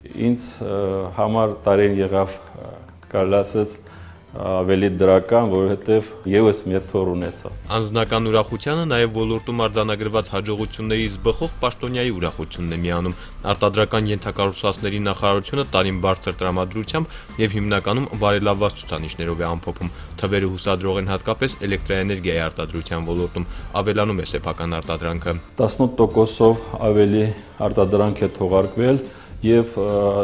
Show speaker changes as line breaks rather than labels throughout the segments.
Ինձ համար տարին եղավ կարելի ասած ավելի դրական, որովհետև եւս մեր թոր ունեցա։
Անձնական ուրախությանը նաև ոլորտում արձանագրված հաջողություններից բխող պաշտոնյայի ուրախությունն է միանում։ Արտադրական ենթակառուցվածքների նախարարությունը տարին բարձր տրամադրությամբ եւ հիմնականում բարելավված ցուցանիշներով է ամփոփում։ Թվերը հուսադրող են հատկապես էլեկտրաէներգիայի արտադրության ոլորտում, ավելանում է սեփական արտադրանքը։
18%-ով ավելի արտադրանք է թողարկվել եւ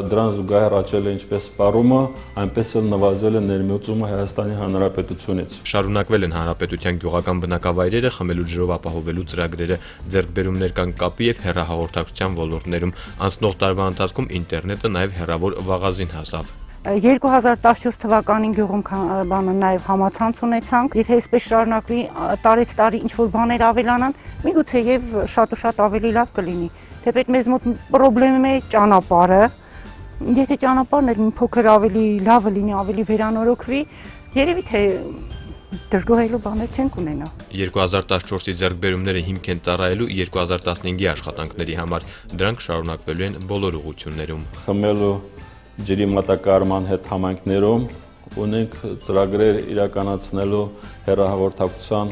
դրան զուգահեռ աճել է ինչպես սպառումը, այնպես էլ նվազել է ներմուծումը Հայաստանի Հանրապետությունից։
Շարունակվել են հանրապետության գյուղական բնակավայրերը խմելու ջրով ապահովելու ծրագրերը, ձեռքբերումներ կան կապի եւ հեռահաղորդակցության ոլորտներում։ Անցնող տարվա ընթացքում ինտերնետը նաեւ հեռավոր վաղազին հասավ։
2014 թվականին գյուղում բանը նաև համացանց ունեցանք, եթե այսպես շարունակվի տարեց տարի ինչ-որ բաներ ավելանան, միգուցե եւ շատ ու շատ ավելի լավ կլինի։ Թեպետ մեզ մոտ պրոբլեմ է ճանապարհը, եթե ճանապարհն էլ մի փոքր ավելի լավը լինի, ավելի վերանորոգվի, երևի թե դժգոհելու բաներ չենք ունենա։
2014-ի ձեռքբերումները հիմք են ծառայելու 2015-ի աշխատանքների համար, դրանք շարունակվելու են բոլոր ուղղություններում։
Խմելու ջրի մատակարարման հետ համայնքներում ունենք ծրագրեր իրականացնելու հեռահաղորդակցության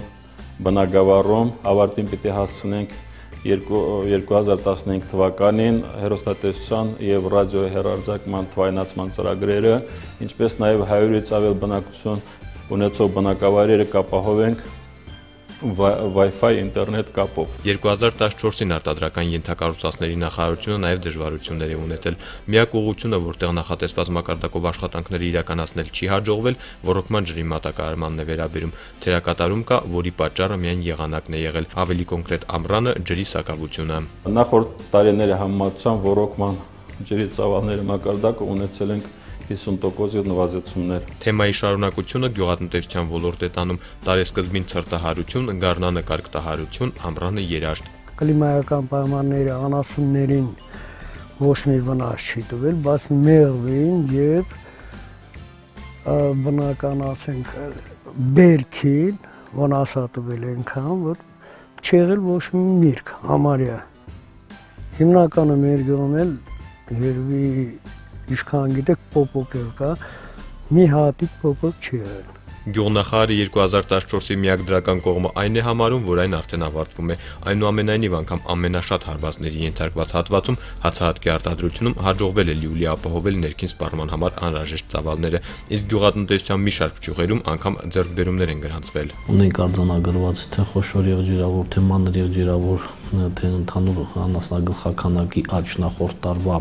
բնագավառում, ավարտին պիտի հասցնենք 2015 թվականին հեռուստատեսության եւ ռադիոյի հեռարձակման թվայնացման ծրագրերը, ինչպես նաեւ 100-ից ավել բնակություն ունեցող բնակավայրերը կապահովենք Wi-Fi ինտերնետ կապով։
2014-ին արտադրական ենթակառուցվածքների նախարարությունը նաև դժվարություններ է ունեցել։ Միակ ուղղությունը, որտեղ նախատեսված մակարդակով աշխատանքները իրականացնել չի հաջողվել, ռոռոկման ջրի մատակարարմանն է վերաբերում։ Թերակատարում կա, որի պատճառը միայն եղանակն է եղել, ավելի կոնկրետ ամռանը ջրի սակավությունը։
Նախորդ տարիների համեմատությամբ ռոռոկման ջրի ծավալների մակարդակը ունեցել ենք 50% նվազեցումներ։
Թեմայի շարունակությունը գյուղատնտեսության ոլորտ է տանում տարեսկզբին ցրտահարություն, գարնանը կարգտահարություն, ամռանը երաշտ։
Կլիմայական պայմանների անասուններին ոչ մի վնաս չի տվել, բայց մեղվին եւ բնական ասենք բերքին վնասատվել այնքան, որ չեղել ոչ մի միրգ համարյա։ Հիմնականը մեր գյուղում էլ երևի Իշքան գիտեք պոպոկել կա, մի հատիկ պոպոկ չի եղել։
Գյուղնախարարը 2014-ի միակ դրական կողմը այն է համարում, որ այն արդեն ավարտվում է։ Այնուամենայնիվ անգամ ամենաշատ հարվածների ենթարկված հատվածում հացահատկի արտադրությունում հաջողվել է լիովի ապահովել ներքին սպառման համար անհրաժեշտ ծավալները, իսկ գյուղատնտեսության մի շարք ճյուղերում անգամ ձեռքբերումներ են գրանցվել։
Ունենք արձանագրված թե խոշոր եղջերավոր, թե մանր եղջերավոր, թե ընդհանուր անասնագլխաքանակի աճ նախորդ տարվա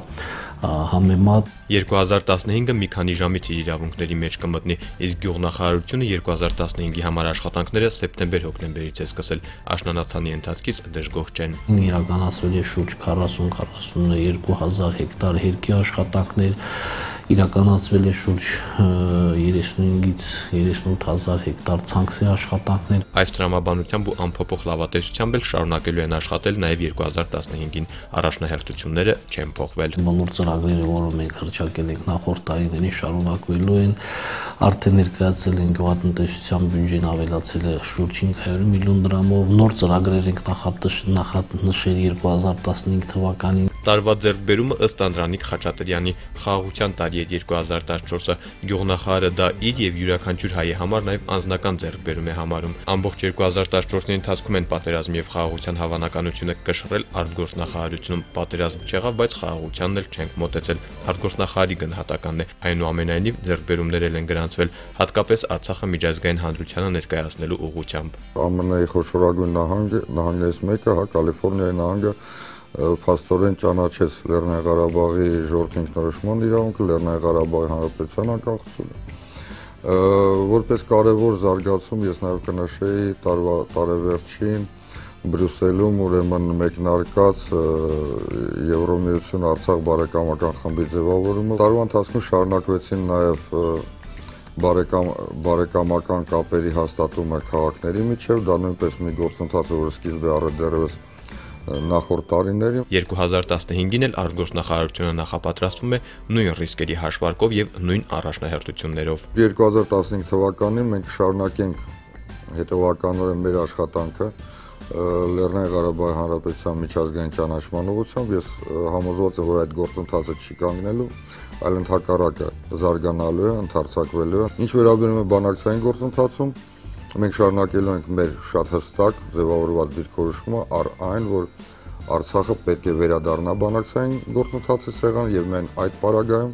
համեմատ
2015-ը մի քանի ժամից իր իրավունքների մեջ կմտնի, իսկ գյուղնախարարությունը 2015-ի համար աշխատանքները սեպտեմբեր-հոկտեմբերից է սկսել, աշնանացանի ընթացքից դժգոհ չեն։
Իրականացվել է շուրջ 40-42 հազար հեկտար հերկի աշխատանքներ, իրականացվել է շուրջ 35-ից 38 հազար հեկտար ցանքսի աշխատանքներ։
Այս տրամաբանությամբ ու ամփոփող լավատեսությամբ էլ շարունակելու են աշխատել նաև 2015-ին, առաջնահերթությունները չեն փոխվել։
Բոլոր ծրագրերը, որոնք մենք հռչակել ենք նախորդ տարիներին, շարունակվելու են, արդեն ներկայացել են գյուղատնտեսության բյուջեն ավելացել է շուրջ 500 միլիոն դրամով, նոր ծրագրեր ենք նախատնշել 2015 թվականին։
Տարվա ձեռքբերումը ըստ Անդրանիկ Խաչատրյանի խաղաղության տարի է 2014-ը, գյուղնախարարը դա իր եւ յուրաքանչյուր հայի համար նաեւ անձնական ձեռքբերում է համարում։ Ամբողջ 2014-ի ընթացքում են պատերազմ եւ խաղաղության հավանականությունը կշռել արտգործնախարարությունում, պատերազմ չեղավ, բայց խաղաղությանն էլ չենք մոտեցել։ Արտգործնախարարի գնահատականն է, այնուամենայնիվ ձեռքբերումներ են գրանցվել, հատկապես Արցախը միջազգային հանրությանը ներկայացնելու ուղղությամբ։
ԱՄՆ-ի խոշորագույն նահանգներից մեկը, Կալիֆոռնիայի նահանգը փաստորեն ճանաչեց Լեռնային Ղարաբաղի ժողովրդի ինքնորոշման իրավունքը, Լեռնային Ղարաբաղի հանրապետության անկախությունը։ Որպես կարևոր զարգացում ես նաև կնշեի տարեվերջին Բրյուսելում ուրեմն մեկնարկած Եվրոմիություն Արցախ բարեկամական խմբի ձևավորումը։ Տարվա ընթացքում շարունակվեցին նաև բարեկամական կապերի հաստատումը քաղաքների միջև, դա նույնպես մի գործընթաց է, որ սկիզբ է առել դեռևս նախորդ տարիներին։
2015-ին էլ արտգործնախարարությունը նախապատրաստվում է նույն ռիսկերի հաշվարկով եւ նույն առաջնահերթություններով։
2015 թվականին մենք շարունակենք հետևականորեն մեր աշխատանքը Լեռնային Ղարաբաղի Հանրապետության միջազգային ճանաչման ուղղությամբ ես համոզված եմ, որ այդ գործընթացը չի կանգնելու, այլ ընդհակառակը զարգանալու է, ընդարձակվելու է։ Ինչ վերաբերում է բանակցային գործընթացում, մենք շարունակելու ենք մեր շատ հստակ ձևավորված դիրքորոշումը առ այն, որ Արցախը պետք է վերադառնա բանակցային գործընթացի սեղան եւ մենք այդ պարագայում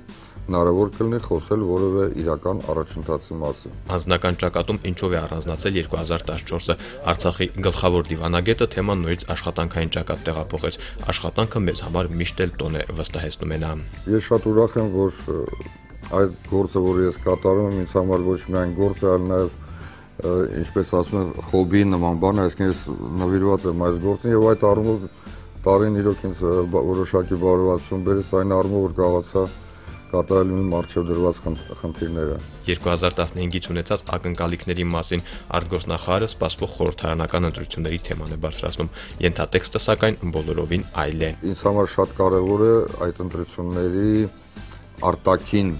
հնարավոր կլինի խոսել որևէ իրական առաջընթացի մասին։
Անձնական ճակատում ինչով է առանձնացել 2014-ը Արցախի գլխավոր դիվանագետը թեման նորից աշխատանքային ճակատ տեղափոխեց։ Աշխատանքը մեզ համար միշտ էլ տոն է, վստահեցնում է նա։
Ես շատ ուրախ եմ, որ այդ գործը, որը ես կատարում եմ, ինձ համար ոչ միայն գործ է, այլ նաեւ ինչպես ասում են, հոբբի նման բան է, այսինքն ես նվիրված եմ այս գործին եւ այդ առումով տարին իրոք ինձ որոշակի բարոյացություն բերեց այն առումով, որ կարողացա կատարել իմ առջև դրված խնդիրները։
2015-ից ունեցած ակնկալիքների մասին արտգործնախարարը սպասվող խորհրդարանական ընտրությունների թեման է բարձրացնում։ Ենթատեքստը սակայն բոլորովին այլ է։
Ինձ համար շատ կարևոր է այդ ընտրությունների արտաքին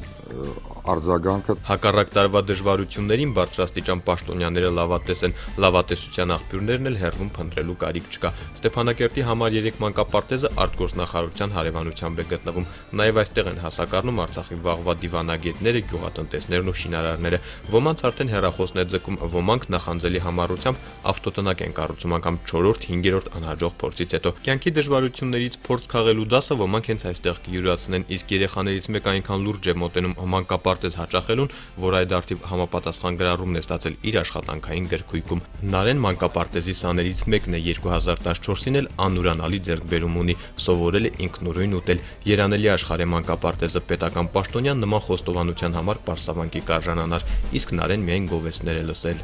արձագանքը։
Հակառակ տարվա դժվարություններին բարձրաստիճան պաշտոնյաները լավատես են, լավատեսության աղբյուրներն էլ հեռվում փնտրելու կարիք չկա։ Ստեփանակերտի համար 3 մանկապարտեզը արտգործնախարարության հարևանությամբ է գտնվում։ Նաև այստեղ են հասակառնում Արցախի վաղվա դիվանագետները, գյուղատնտեսներն ու շինարարները։ Ոմանց արդեն հեռախոսն է ձգում, ոմանք նախանձելի համառությամբ ավտոտնակ են կառուցում անգամ 4-րդ, 5-րդ անհաջող փորձից հետո։ Կյանքի դժվարություններից փորձ քաղելու դասը ոմանք հենց այստեղ կյուրացնեն, իսկ երեխաներից մեկը այնքան լուրջ է մոտենում մանկապարտեզ հաճախելուն, որ այդ արդիվ համապատասխան գրառումն է ստացել իր աշխատանքային գրքույկում։ Նարեն մանկապարտեզի սաներից մեկն է 2014-ին էլ անուրանալի ձեռքբերում ունի, սովորել է ինքնուրույն ուտել։ Երանելի աշխարհ է մանկապարտեզը պետական պաշտոնյան նման խոստովանության համար պարսավանքի կարժանանար, իսկ Նարեն միայն գովեստներ է լսել։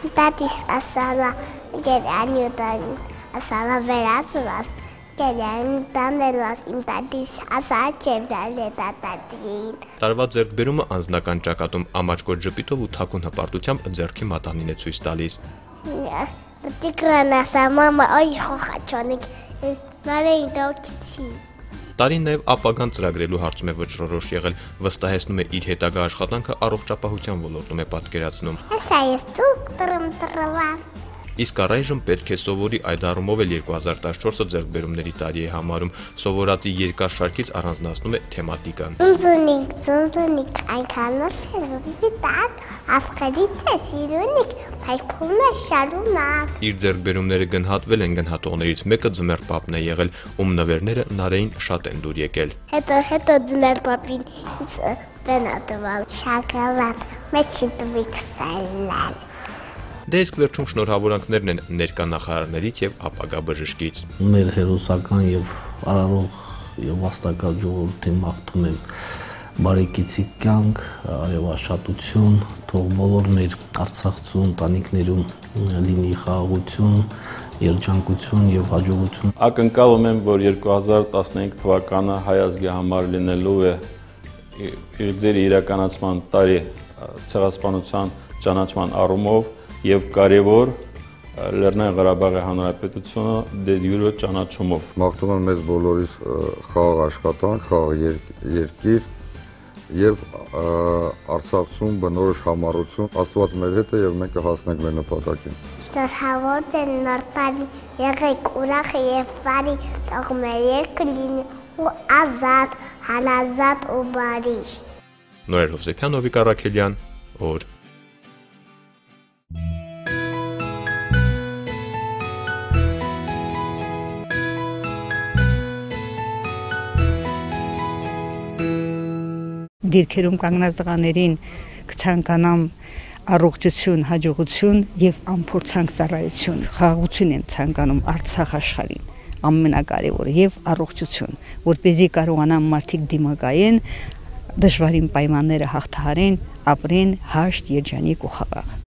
Տատիս ասալա գերանյուտան ասալա վերածված գերանի տանելաս իմ տատիս ասաց չեմ տատին։
Տարվա ձեռքբերումը անձնական ճակատում ամաչկոտ ժպիտով ու թաքուն հպարտությամբ ձեռքի մատանին է ցույց տալիս։
Տիկրան ասա մամա այ խոխաչոնիկ նարեին դոքիցի։
Տարին նաև ապագան ծրագրելու հարցում է վճռորոշ եղել, վստահեցնում է իր հետագա աշխատանքը առողջապահության ոլորտում է պատկերացնում։
Ասա ես դուք տրմտրվա։
Իսկ առայժմ պետք է սովորի այդ առումով էլ 2014-ը ձեռքբերումների տարի է համարում, սովորածի երկար շարքից առանձնացնում է թեմատիկան։
Ծունձունիկ այնքանով է զվիտակ, ասկարից է սիրունիկ, փայփում է շարունակ։
Իր ձեռքբերումները գնահատվել են գնահատողներից մեկը Ձմեռ պապն է եղել, ում նվերները Նարեին շատ են դուր եկել։
Հետո Ձմեռ պապին բենատվալ շաքոլադ, մեջի տվիք սալալ։
Դե իսկ վերջում շնորհավորանքներն են ներկա նախարարներից եւ ապագա բժշկից։
Մեր հերոսական եւ արարող եւ վաստակած ժողովրդին մաղթում եմ բարեկեցիկ կյանք, արևաշատություն, թող բոլոր մեր արցախցու ընտանիքներում լինի խաղաղություն, երջանկություն եւ հաջողություն։
Ակնկալում եմ, որ 2015 թվականը հայ ազգի համար լինելու է իր իրականացման տարի ցեղասպանության ճանաչման առումով եւ կարևոր Լեռնային Ղարաբաղի Հանրապետությունը դե յուրո ճանաչումով։
Մաղթում եմ մեզ բոլորիս խաղաղ աշխատանք, խաղաղ երկիր եւ Արցախում բնորոշ համառություն։ Աստված մեր հետ է եւ մենք կհասնենք մեր նպատակին։
Շնորհավոր եմ նոր տարի, եղեք ուրախ եւ բարի, թող մեր երկրը լինի ու ազատ, հալազատ ու բարի։
Նորեր Հովսեփյան, Նովիկ Առաքելյան, օր։
Դիրքերում կանգնած տղաներին կցանկանամ առողջություն, հաջողություն եւ անփորձանք ծառայություն, խաղաղություն եմ ցանկանում Արցախ աշխարհին, ամենակարևորը եւ առողջություն, որպեսզի կարողանան մարդիկ դիմակայեն, դժվարին պայմանները հաղթահարեն, ապրեն հաշտ, երջանիկ ու խաղաղ։